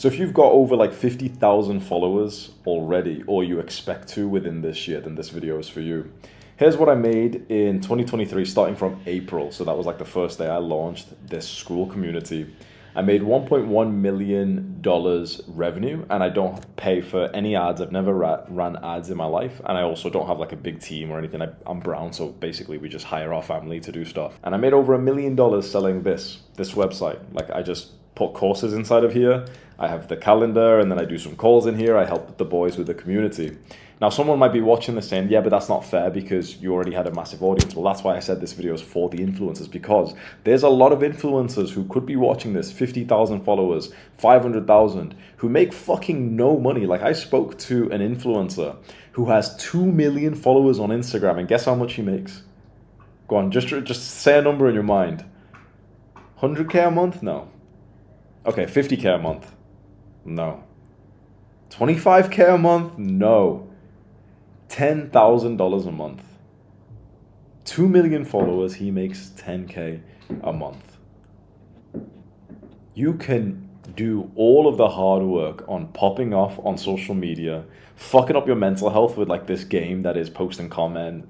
So if you've got over like 50,000 followers already, or you expect to within this year, then this video is for you. Here's what I made in 2023, starting from April. So that was like the first day I launched this Skool community. I made $1.1 million revenue, and I don't pay for any ads. I've never ran ads in my life, and I also don't have like a big team or anything. I'm brown, so basically we just hire our family to do stuff. And I made over $1 million selling this website. Like, I just put courses inside of here. I have the calendar, and then I do some calls in here. I help the boys with the community. Now, someone might be watching this saying, yeah, but that's not fair because you already had a massive audience. Well, that's why I said this video is for the influencers, because there's a lot of influencers who could be watching this, 50,000 followers, 500,000, who make fucking no money. Like, I spoke to an influencer who has 2 million followers on Instagram, and guess how much he makes? Go on, just say a number in your mind. 100K a month? No. Okay, 50K a month? No. 25K a month? No. $10,000 a month. 2 million followers, he makes 10K a month. You can do all of the hard work on popping off on social media, fucking up your mental health with like this game that is posting content,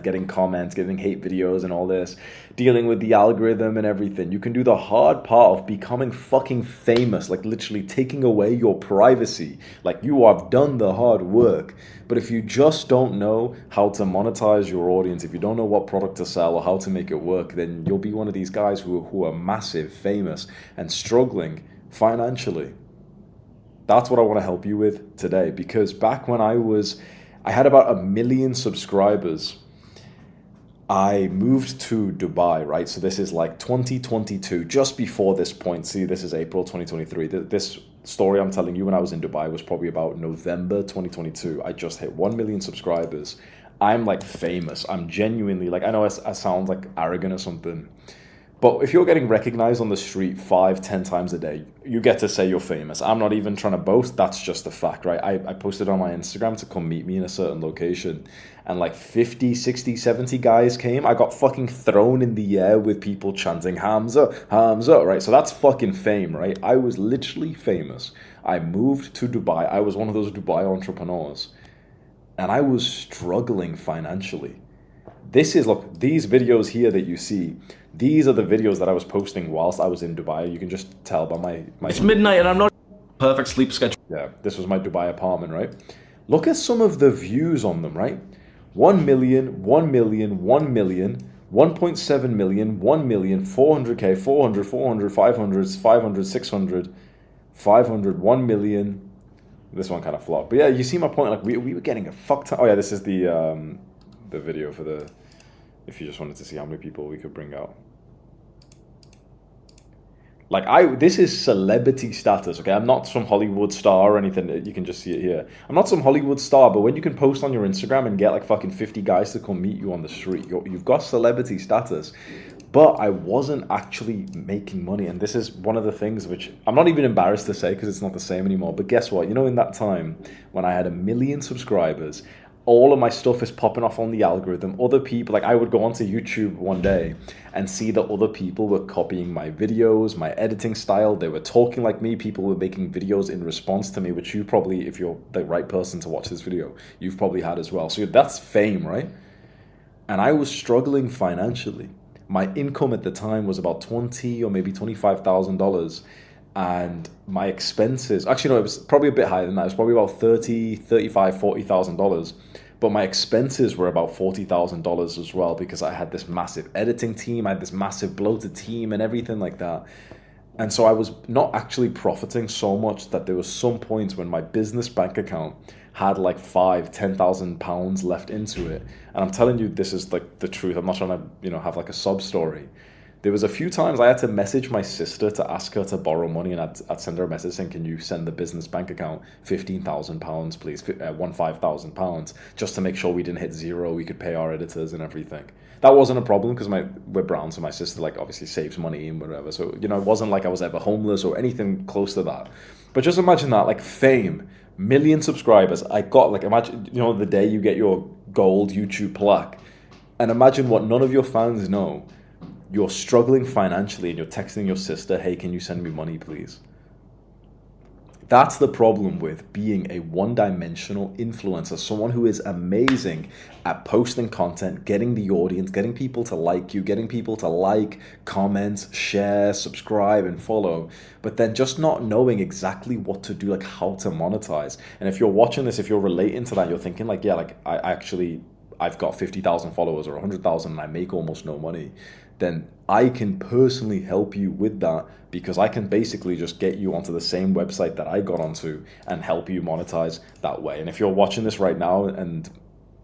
getting comments, getting hate videos and all this, dealing with the algorithm and everything. You can do the hard part of becoming fucking famous, like literally taking away your privacy. Like, you have done the hard work. But if you just don't know how to monetize your audience, if you don't know what product to sell or how to make it work, then you'll be one of these guys who are massive, famous, and struggling financially. That's what I want to help you with today, because back when I had about 1 million subscribers. I moved to Dubai, right? So this is like 2022, just before this point. See, this is April 2023. This story I'm telling you when I was in Dubai was probably about November 2022. I just hit 1 million subscribers. I'm like famous. I'm genuinely like, I know I sound like arrogant or something, but if you're getting recognized on the street 5-10 times a day, you get to say you're famous. I'm not even trying to boast. That's just a fact, right? I posted on my Instagram to come meet me in a certain location, and like 50, 60, 70 guys came. I got fucking thrown in the air with people chanting Hamza, Hamza, right? So that's fucking fame, right? I was literally famous. I moved to Dubai. I was one of those Dubai entrepreneurs, and I was struggling financially. Look, these videos here that you see, these are the videos that I was posting whilst I was in Dubai. You can just tell by my It's midnight and I'm not perfect sleep schedule. Yeah, this was my Dubai apartment, right? Look at some of the views on them, right? 1 million, 1 million, 1 million, 1.7 million, 1 million, 400K, 400, 400, 500, 500, 600, 500, 1 million. This one kind of flopped. But yeah, you see my point. Like, we were getting a fuck ton. Oh yeah, this is the video for the, if you just wanted to see how many people we could bring out. Like, this is celebrity status, okay? I'm not some Hollywood star or anything. You can just see it here. I'm not some Hollywood star, but when you can post on your Instagram and get like fucking 50 guys to come meet you on the street, you've got celebrity status. But I wasn't actually making money, and this is one of the things which I'm not even embarrassed to say because it's not the same anymore. But guess what? You know, in that time when I had 1 million subscribers, all of my stuff is popping off on the algorithm. Other people, like, I would go onto YouTube one day and see that other people were copying my videos, my editing style. They were talking like me. People were making videos in response to me, which you probably, if you're the right person to watch this video, you've probably had as well. So that's fame, right? And I was struggling financially. My income at the time was about $20,000 or maybe $25,000. And my expenses, actually no, it was probably a bit higher than that. It was probably about $40,000 but my expenses were about $40,000 as well, because I had this massive editing team, I had this massive bloated team and everything like that. And so I was not actually profiting so much that there was some points when my business bank account had like £10,000 left into it. And I'm telling you, this is like the truth. I'm not trying to, have like a sob story. There was a few times I had to message my sister to ask her to borrow money, and I'd send her a message saying, can you send the business bank account £15,000, please, £15,000, just to make sure we didn't hit zero, we could pay our editors and everything. That wasn't a problem because we're brown, so my sister like obviously saves money and whatever. So, it wasn't like I was ever homeless or anything close to that. But just imagine that, like, fame, 1 million subscribers. I got, like, imagine, the day you get your gold YouTube plaque, and imagine what none of your fans know. You're struggling financially and you're texting your sister, hey, can you send me money, please? That's the problem with being a one-dimensional influencer, someone who is amazing at posting content, getting the audience, getting people to like you, getting people to like, comment, share, subscribe, and follow, but then just not knowing exactly what to do, like how to monetize. And if you're watching this, if you're relating to that, you're thinking like, yeah, like I've got 50,000 followers or 100,000 and I make almost no money, then I can personally help you with that, because I can basically just get you onto the same website that I got onto and help you monetize that way. And if you're watching this right now and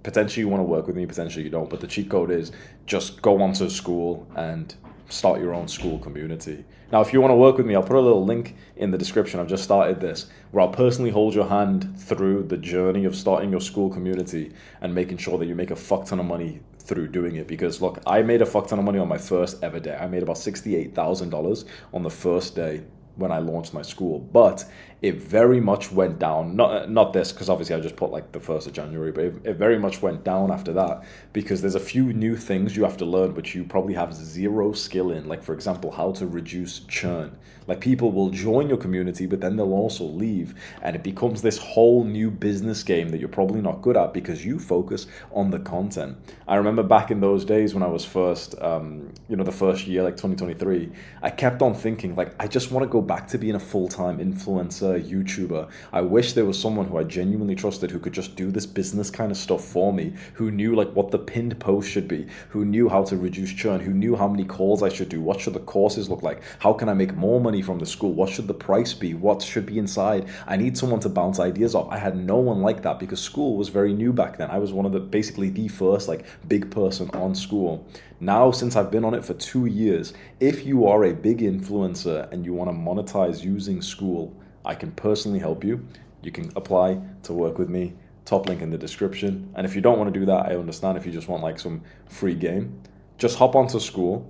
potentially you want to work with me, potentially you don't, but the cheat code is just go onto Skool and start your own Skool community. Now, if you want to work with me, I'll put a little link in the description. I've just started this where I'll personally hold your hand through the journey of starting your Skool community and making sure that you make a fuck ton of money through doing it. Because look, I made a fuck ton of money on my first ever day. I made about $68,000 on the first day when I launched my Skool, but it very much went down. Not this, because obviously I just put like the 1st of January, but it very much went down after that, because there's a few new things you have to learn which you probably have zero skill in. Like, for example, how to reduce churn. Like, people will join your community, but then they'll also leave, and it becomes this whole new business game that you're probably not good at because you focus on the content. I remember back in those days when I was first, the first year, like 2023, I kept on thinking, like, I just want to go back to being a full-time influencer, YouTuber. I wish there was someone who I genuinely trusted who could just do this business kind of stuff for me, who knew like what the pinned post should be, who knew how to reduce churn, who knew how many calls I should do, what should the courses look like, how can I make more money from the Skool, what should the price be, what should be inside. I need someone to bounce ideas off. I had no one like that because Skool was very new back then. I was one of basically the first like big person on Skool. Now, since I've been on it for 2 years, if you are a big influencer and you want to monetize using Skool, I can personally help you. You can apply to work with me. Top link in the description. And if you don't want to do that, I understand. If you just want like some free game, just hop onto Skool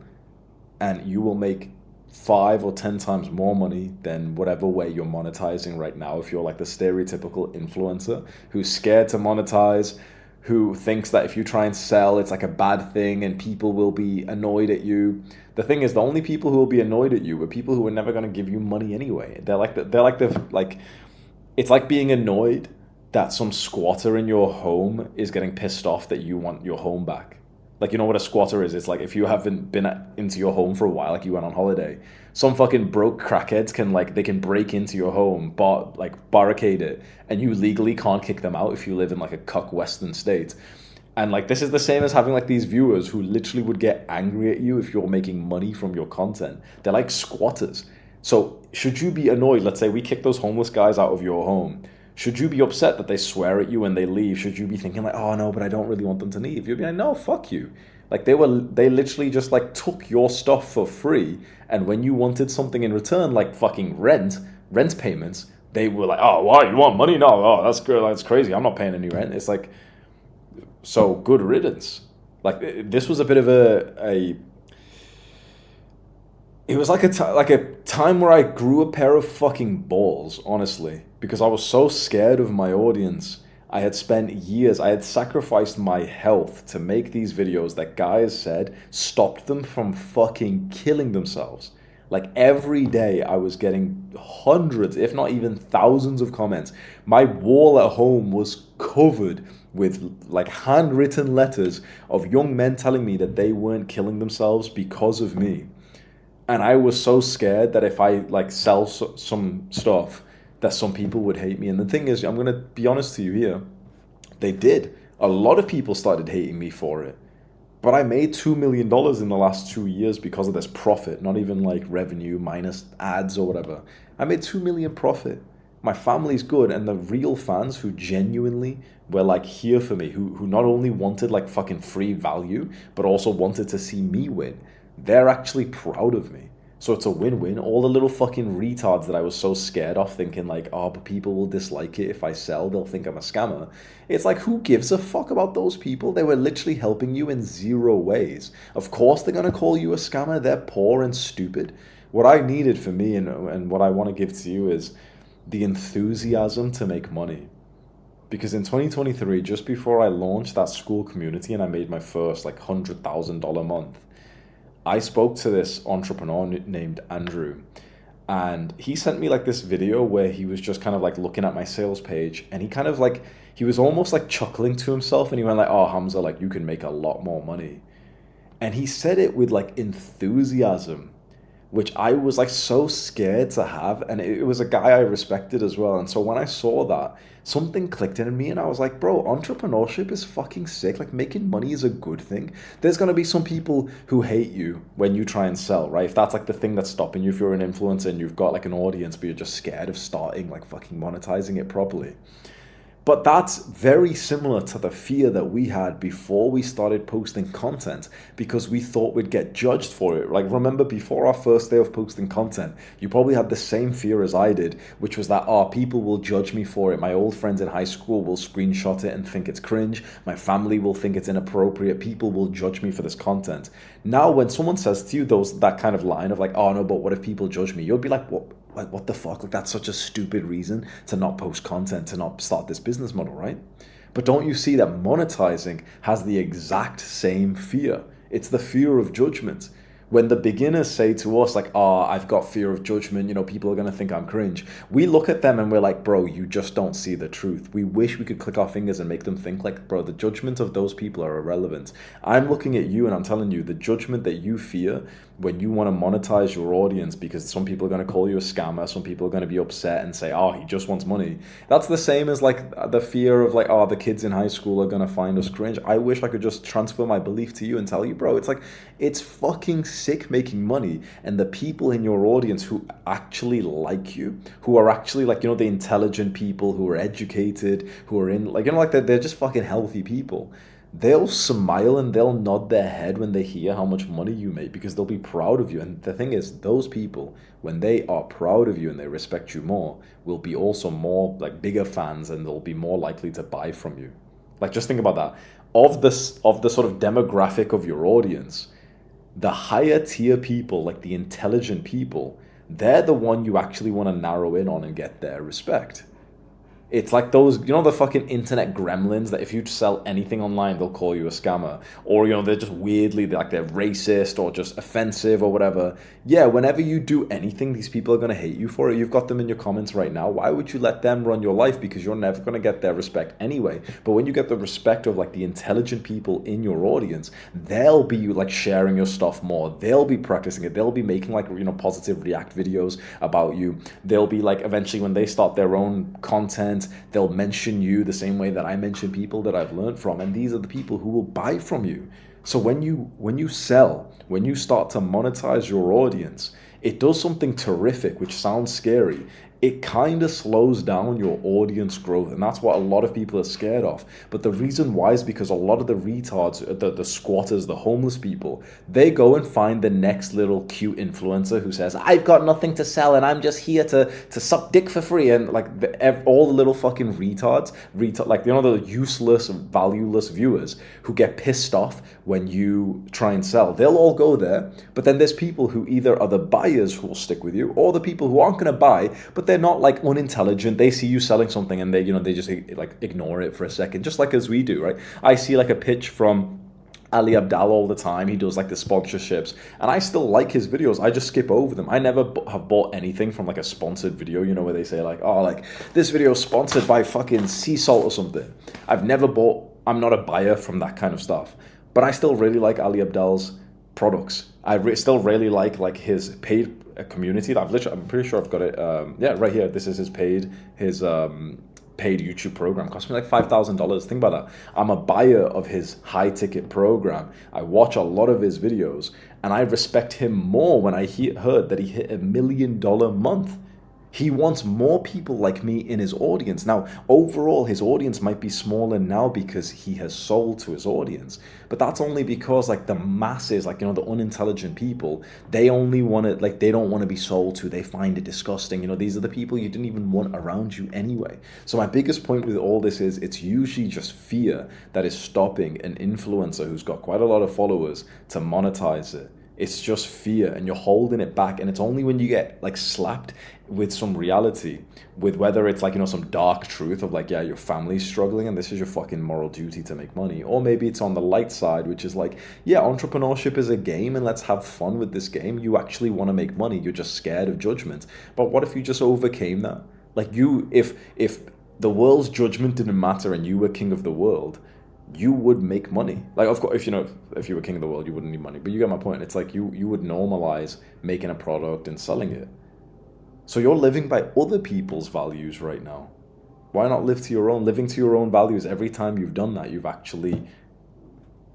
and you will make 5 or 10 times more money than whatever way you're monetizing right now. If you're like the stereotypical influencer who's scared to monetize, who thinks that if you try and sell, it's like a bad thing and people will be annoyed at you. The thing is, the only people who will be annoyed at you are people who are never going to give you money anyway. It's like being annoyed that some squatter in your home is getting pissed off that you want your home back. Like, you know what a squatter is? It's like if you haven't been into your home for a while, like you went on holiday, some fucking broke crackheads can break into your home, barricade it, and you legally can't kick them out if you live in like a cuck Western state. And like, this is the same as having like these viewers who literally would get angry at you if you're making money from your content. They're like squatters. So should you be annoyed? Let's say we kick those homeless guys out of your home. Should you be upset that they swear at you when they leave? Should you be thinking like, oh no, but I don't really want them to leave? You'd be like, no, fuck you. Like, they literally just like took your stuff for free, and when you wanted something in return, like fucking rent payments, they were like, oh, why, you want money? No, oh, that's good, that's crazy, I'm not paying any rent. It's like, so good riddance. Like, this was a bit of it was like a time where I grew a pair of fucking balls, honestly, because I was so scared of my audience. I had spent years, I had sacrificed my health to make these videos that guys said stopped them from fucking killing themselves. Like, every day I was getting hundreds, if not even thousands of comments. My wall at home was covered with like handwritten letters of young men telling me that they weren't killing themselves because of me. And I was so scared that if I like sell some stuff, that some people would hate me. And the thing is, I'm going to be honest to you here, they did. A lot of people started hating me for it. But I made $2 million in the last 2 years because of this profit, not even like revenue minus ads or whatever. I made 2 million profit. My family's good, and the real fans who genuinely were like here for me, who not only wanted like fucking free value, but also wanted to see me win, they're actually proud of me. So it's a win-win. All the little fucking retards that I was so scared of, thinking like, oh, but people will dislike it if I sell, they'll think I'm a scammer. It's like, who gives a fuck about those people? They were literally helping you in zero ways. Of course they're going to call you a scammer. They're poor and stupid. What I needed for me and what I want to give to you is the enthusiasm to make money. Because in 2023, just before I launched that Skool community and I made my first like $100,000 month, I spoke to this entrepreneur named Andrew, and he sent me like this video where he was just kind of like looking at my sales page, and he kind of like he was almost like chuckling to himself, and he went like, "Oh, Hamza, like you can make a lot more money." And he said it with like enthusiasm, which I was like so scared to have. And it was a guy I respected as well. And so when I saw that, something clicked in me and I was like, bro, entrepreneurship is fucking sick. Like making money is a good thing. There's going to be some people who hate you when you try and sell, right? If that's like the thing that's stopping you, if you're an influencer and you've got like an audience, but you're just scared of starting like fucking monetizing it properly. But that's very similar to the fear that we had before we started posting content because we thought we'd get judged for it. Like, remember before our first day of posting content, you probably had the same fear as I did, which was that, oh, people will judge me for it. My old friends in high school will screenshot it and think it's cringe. My family will think it's inappropriate. People will judge me for this content. Now, when someone says to you that kind of line of like, oh no, but what if people judge me? You'll be like, what? Like, what the fuck? Like, that's such a stupid reason to not post content, to not start this business model, right? But don't you see that monetizing has the exact same fear? It's the fear of judgment. When the beginners say to us, like, oh, I've got fear of judgment, people are going to think I'm cringe. We look at them and we're like, bro, you just don't see the truth. We wish we could click our fingers and make them think like, bro, the judgment of those people are irrelevant. I'm looking at you and I'm telling you, the judgment that you fear when you want to monetize your audience, because some people are going to call you a scammer, some people are going to be upset and say, oh, he just wants money. That's the same as like the fear of like, oh, the kids in high school are going to find us cringe. I wish I could just transfer my belief to you and tell you, bro, it's like, it's fucking sick making money. And the people in your audience who actually like you, who are actually like, the intelligent people who are educated, who are in like, like they're just fucking healthy people. They'll smile and they'll nod their head when they hear how much money you make because they'll be proud of you. And the thing is, those people, when they are proud of you and they respect you more, will be also more like bigger fans and they'll be more likely to buy from you. Like, just think about that. Of the sort of demographic of your audience, the higher tier people, like the intelligent people, they're the one you actually want to narrow in on and get their respect. It's like those, the fucking internet gremlins that if you sell anything online, they'll call you a scammer. Or, they're just weirdly, they're racist or just offensive or whatever. Yeah, whenever you do anything, these people are going to hate you for it. You've got them in your comments right now. Why would you let them run your life? Because you're never going to get their respect anyway. But when you get the respect of like the intelligent people in your audience, they'll be like sharing your stuff more. They'll be practicing it. They'll be making like, positive react videos about you. They'll be like, eventually when they start their own content, they'll mention you the same way that I mention people that I've learned from, and these are the people who will buy from you. So when you sell, when you start to monetize your audience, it does something terrific, which sounds scary. It kind of slows down your audience growth, and that's what a lot of people are scared of. But the reason why is because a lot of the retards, the squatters, the homeless people, they go and find the next little cute influencer who says, I've got nothing to sell and I'm just here to suck dick for free. And like all the little fucking retards, like, the useless, valueless viewers who get pissed off when you try and sell, they'll all go there. But then there's people who either are the buyers who will stick with you, or the people who aren't going to buy, but they're not like unintelligent. They see you selling something and they just like ignore it for a second, just like as we do, right? I see like a pitch from Ali Abdal all the time. He does like the sponsorships and I still like his videos. I just skip over them. I never have bought anything from like a sponsored video, where they say like, oh, like this video is sponsored by fucking sea salt or something. I'm not a buyer from that kind of stuff, but I still really like Ali Abdal's products. I still really like his paid community. I'm pretty sure I've got it. Yeah, right here. This is his paid YouTube program. Cost me like $5,000. Think about that. I'm a buyer of his high ticket program. I watch a lot of his videos, and I respect him more when I heard that he hit $1 million month. He wants more people like me in his audience. Now, overall, his audience might be smaller now because he has sold to his audience. But that's only because like the masses, like, the unintelligent people, they only want to, like, they don't want to be sold to. They find it disgusting. These are the people you didn't even want around you anyway. So my biggest point with all this is it's usually just fear that is stopping an influencer who's got quite a lot of followers to monetize it. It's just fear, and you're holding it back. And it's only when you get like slapped with some reality, with whether it's like, you know, some dark truth of like, yeah, your family's struggling and this is your fucking moral duty to make money. Or maybe it's on the light side, which is like, yeah, entrepreneurship is a game and let's have fun with this game. You actually want to make money. You're just scared of judgment. But what if you just overcame that? Like if the world's judgment didn't matter and you were king of the world, you would make money. Like, of course, if you were king of the world, you wouldn't need money. But you get my point. It's like you would normalize making a product and selling it. So you're living by other people's values right now. Why not live to your own? Living to your own values. Every time you've done that, you've actually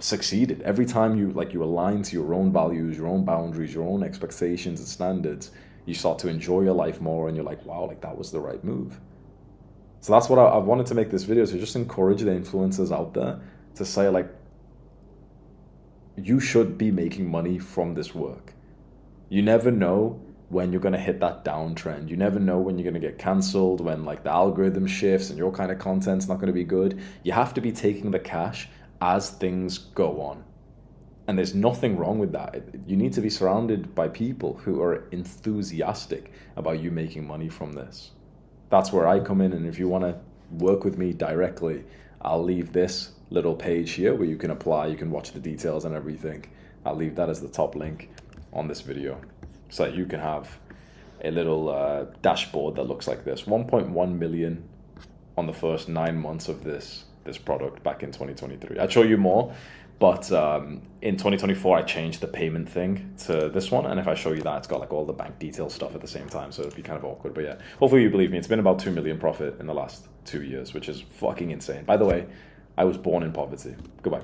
succeeded. Every time you align to your own values, your own boundaries, your own expectations and standards, you start to enjoy your life more, and you're like, wow, like that was the right move. So that's what I wanted to make this video, to just encourage the influencers out there to say, like, you should be making money from this work. You never know when you're going to hit that downtrend. You never know when you're going to get canceled, when like the algorithm shifts and your kind of content's not going to be good. You have to be taking the cash as things go on. And there's nothing wrong with that. You need to be surrounded by people who are enthusiastic about you making money from this. That's where I come in, and if you want to work with me directly, I'll leave this little page here where you can apply, you can watch the details and everything. I'll leave that as the top link on this video so that you can have a little dashboard that looks like this. 1.1 million on the first 9 months of this product back in 2023. I'd show you more, but in 2024 I changed the payment thing to this one, and if I show you that, it's got like all the bank detail stuff at the same time, so it'd be kind of awkward. But yeah, hopefully you believe me. It's been about 2 million profit in the last 2 years, which is fucking insane. By the way, I was born in poverty. Goodbye.